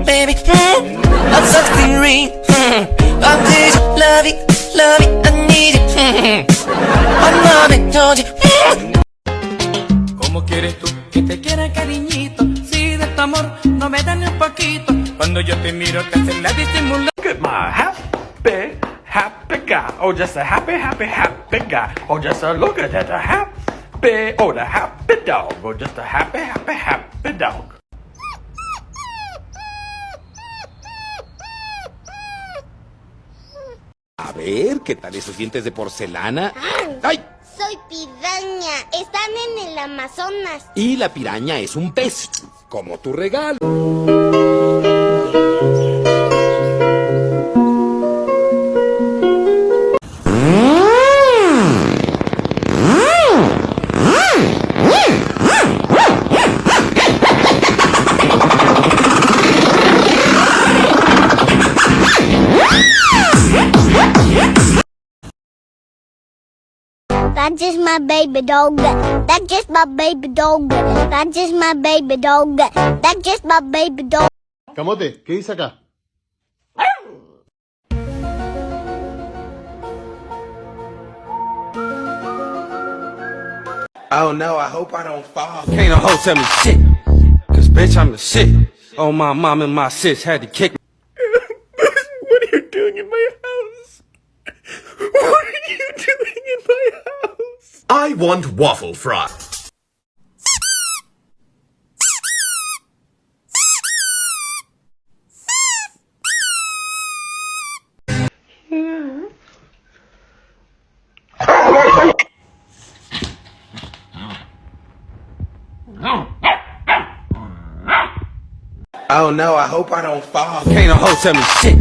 baby. I'm something ring. I'm this love it, I need it. I'm not a told you. ¿Cómo quieres tú que te quiera, cariñito? Si de tu amor no me dan ni un poquito. Cuando yo te miro te haces la disimulación. Look at my happy guy. Oh, just a happy guy. Oh, just a look at that, a happy, oh, the happy dog. Oh, just a happy dog. A ver, ¿qué tal esos dientes de porcelana? ¡Ay! Soy piraña. Están en el Amazonas. Y la piraña es un pez, como tu regalo. That's just my baby dog. That's just my baby dog. That's just my baby dog. That's just my baby dog. Camote, ¿qué dice acá? Oh no, I hope I don't fall. Can't a hoe tell me shit. Cause bitch, I'm the shit. Oh, my mom and my sis had to kick me. What are you doing in my house? What are you doing in my house? I want waffle fry. Oh no, I hope I don't fall. Can't a hoe tell me shit.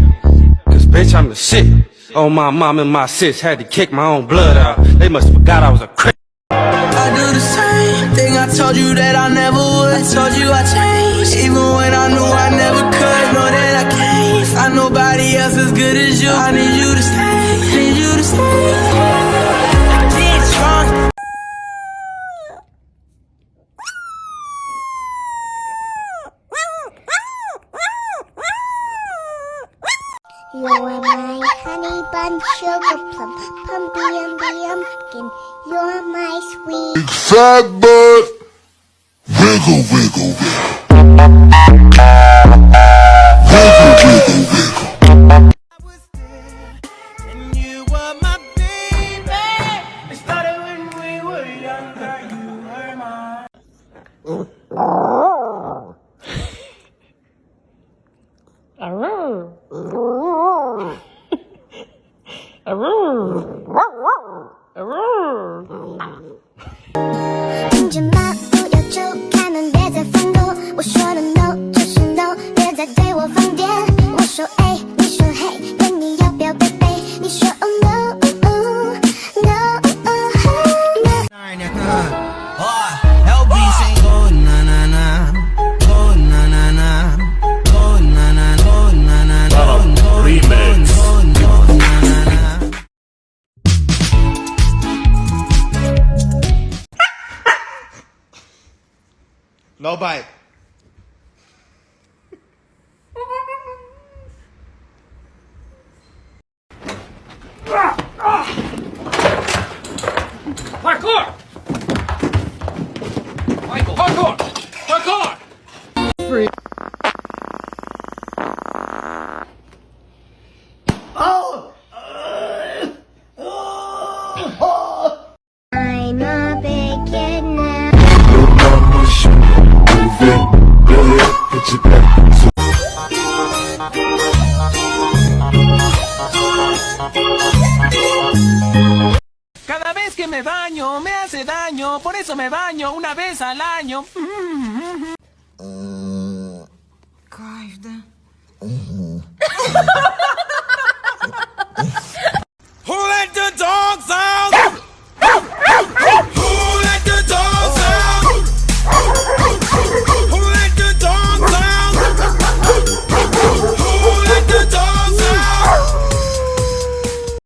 Cause bitch, I'm the shit. Oh, my mom and my sis had to kick my own blood out. They must forgot I was a crick. I do the same thing I told you that I never would. I told you I changed, even when I knew I never could. Know that I can't find nobody else as good as you. I need you to stay, need you to stay. Get strong. You are my honey bun, sugar plum, pumpkin. You're my sweet fat butt. Wiggle, wiggle, wiggle. Wiggle, wiggle, wiggle. I was there, and you were my baby. It started when we were younger, you were mine. No bite. Parkour! Michael, parkour! Parkour! I'm a big kid now. Go ahead, put your back. Cada vez que me baño, me hace daño. Por eso me baño una vez al año. Who let the dogs out?